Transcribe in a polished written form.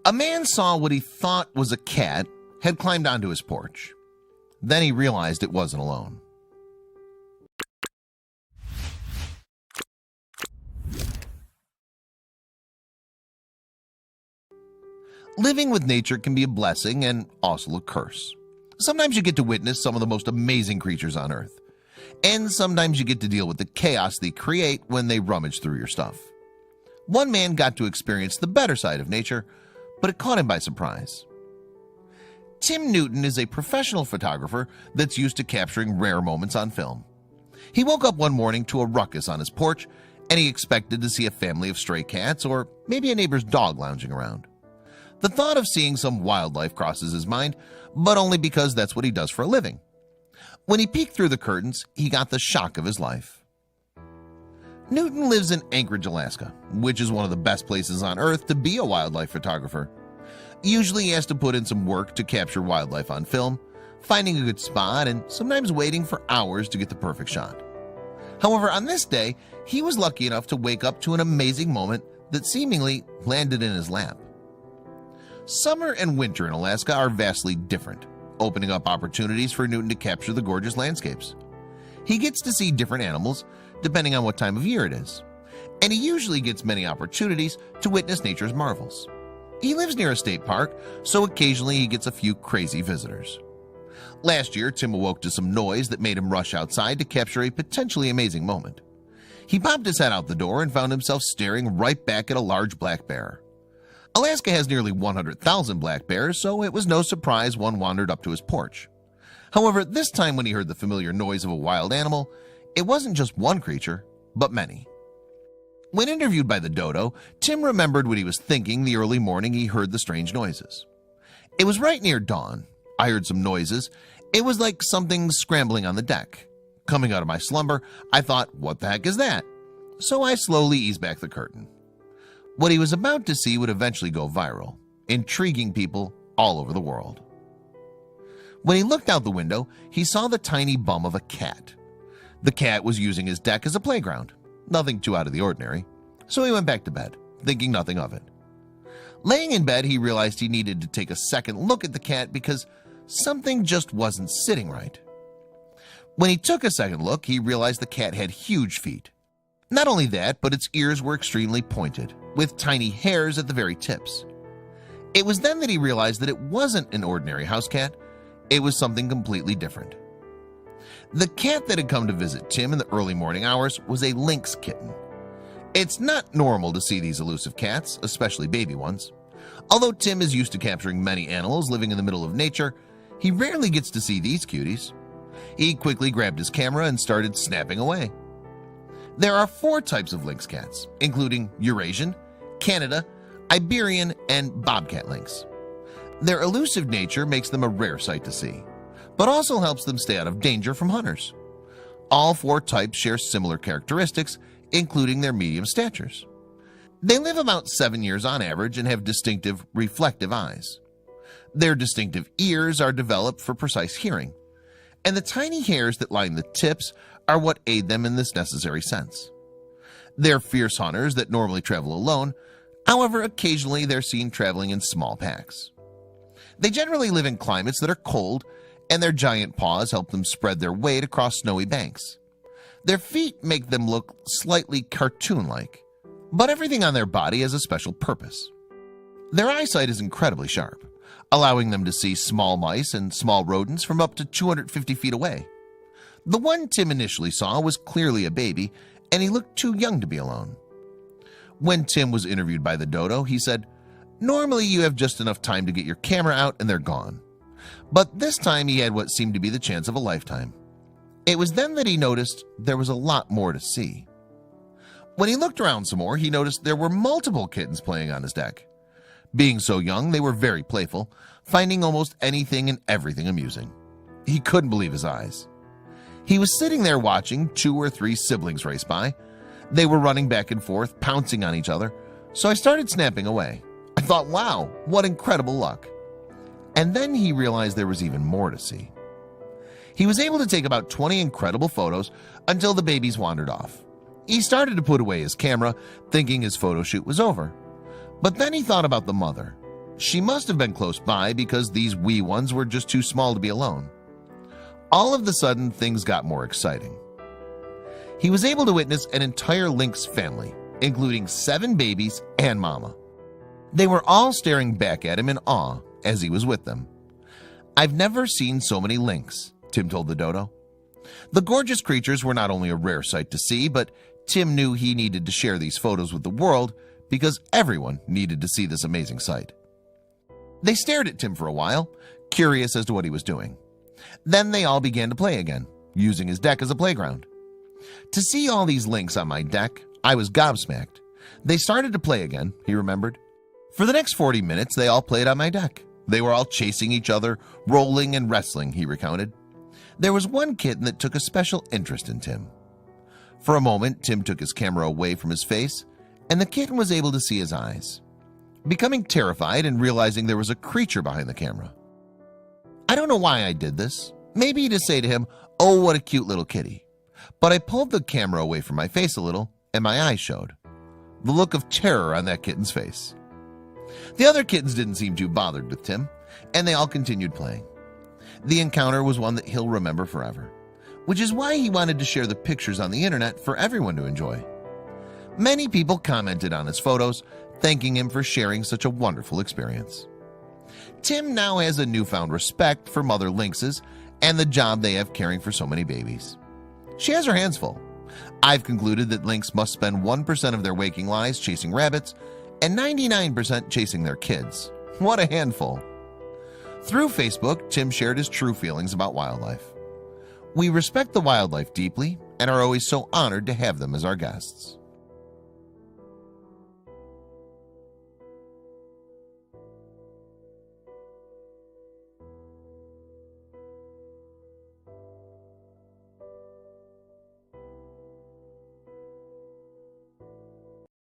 A man saw what he thought was a cat had climbed onto his porch. Then he realized it wasn't alone. Living with nature can be a blessing and also a curse. Sometimes you get to witness some of the most amazing creatures on earth, and sometimes you get to deal with the chaos they create when they rummage through your stuff. One man got to experience the better side of nature, but it caught him by surprise. Tim Newton is a professional photographer that's used to capturing rare moments on film. He woke up one morning to a ruckus on his porch, and he expected to see a family of stray cats or maybe a neighbor's dog lounging around. The thought of seeing some wildlife crosses his mind, but only because that's what he does for a living. When he peeked through the curtains, he got the shock of his life. Newton lives in Anchorage, Alaska, which is one of the best places on earth to be a wildlife photographer. Usually he has to put in some work to capture wildlife on film, finding a good spot and sometimes waiting for hours to get the perfect shot. However, on this day, he was lucky enough to wake up to an amazing moment that seemingly landed in his lap. Summer and winter in Alaska are vastly different, opening up opportunities for Newton to capture the gorgeous landscapes. He gets to see different animals depending on what time of year it is, and he usually gets many opportunities to witness nature's marvels. He lives near a state park, so occasionally he gets a few crazy visitors. Last year, Tim awoke to some noise that made him rush outside to capture a potentially amazing moment. He popped his head out the door and found himself staring right back at a large black bear. Alaska has nearly 100,000 black bears, so it was no surprise one wandered up to his porch. However, this time when he heard the familiar noise of a wild animal, it wasn't just one creature, but many. When interviewed by the Dodo, Tim remembered what he was thinking the early morning he heard the strange noises. It was right near dawn. I heard some noises. It was like something scrambling on the deck. Coming out of my slumber, I thought, what the heck is that? So I slowly eased back the curtain. What he was about to see would eventually go viral, intriguing people all over the world. When he looked out the window, he saw the tiny bum of a cat. The cat was using his deck as a playground, nothing too out of the ordinary, so he went back to bed, thinking nothing of it. Laying in bed, he realized he needed to take a second look at the cat because something just wasn't sitting right. When he took a second look, he realized the cat had huge feet. Not only that, but its ears were extremely pointed, with tiny hairs at the very tips. It was then that he realized that it wasn't an ordinary house cat, it was something completely different. The cat that had come to visit Tim in the early morning hours was a lynx kitten. It's not normal to see these elusive cats, especially baby ones. Although Tim is used to capturing many animals living in the middle of nature, he rarely gets to see these cuties. He quickly grabbed his camera and started snapping away. There are 4 types of lynx cats, including Eurasian, Canada, Iberian, and bobcat lynx. Their elusive nature makes them a rare sight to see, but also helps them stay out of danger from hunters. All 4 types share similar characteristics, including their medium statures. They live about 7 years on average and have distinctive reflective eyes. Their distinctive ears are developed for precise hearing, and the tiny hairs that line the tips are what aid them in this necessary sense. They're fierce hunters that normally travel alone, however occasionally they're seen traveling in small packs. They generally live in climates that are cold, and their giant paws help them spread their weight across snowy banks. Their feet make them look slightly cartoon-like, but everything on their body has a special purpose. Their eyesight is incredibly sharp, allowing them to see small mice and small rodents from up to 250 feet away. The one Tim initially saw was clearly a baby, and he looked too young to be alone. When Tim was interviewed by the Dodo, he said, "Normally you have just enough time to get your camera out and they're gone." But this time he had what seemed to be the chance of a lifetime. It was then that he noticed there was a lot more to see. When he looked around some more, he noticed there were multiple kittens playing on his deck. Being so young, they were very playful, finding almost anything and everything amusing. He couldn't believe his eyes. He was sitting there watching 2 or 3 siblings race by. They were running back and forth, pouncing on each other, so I started snapping away. I thought, wow, what incredible luck. And then he realized there was even more to see. He was able to take about 20 incredible photos until the babies wandered off. He started to put away his camera, thinking his photo shoot was over. But then he thought about the mother. She must have been close by because these wee ones were just too small to be alone. All of a sudden, things got more exciting. He was able to witness an entire lynx family, including 7 babies and mama. They were all staring back at him in awe as he was with them. "I've never seen so many lynx," Tim told the dodo. The gorgeous creatures were not only a rare sight to see, but Tim knew he needed to share these photos with the world because everyone needed to see this amazing sight. They stared at Tim for a while, curious as to what he was doing. Then they all began to play again, using his deck as a playground. "To see all these lynx on my deck, I was gobsmacked. They started to play again," he remembered. "For the next 40 minutes, they all played on my deck. They were all chasing each other, rolling and wrestling," he recounted. There was one kitten that took a special interest in Tim. For a moment, Tim took his camera away from his face, and the kitten was able to see his eyes, becoming terrified and realizing there was a creature behind the camera. I don't know why I did this. Maybe to say to him, "Oh, what a cute little kitty." But I pulled the camera away from my face a little, and my eyes showed. The look of terror on that kitten's face. The other kittens didn't seem too bothered with Tim, and they all continued playing. The encounter was one that he'll remember forever, which is why he wanted to share the pictures on the internet for everyone to enjoy. Many people commented on his photos, thanking him for sharing such a wonderful experience. Tim now has a newfound respect for mother lynxes and the job they have caring for so many babies. She has her hands full. I've concluded that lynx must spend 1% of their waking lives chasing rabbits and 99% chasing their kids. What a handful. Through Facebook, Tim shared his true feelings about wildlife. "We respect the wildlife deeply and are always so honored to have them as our guests."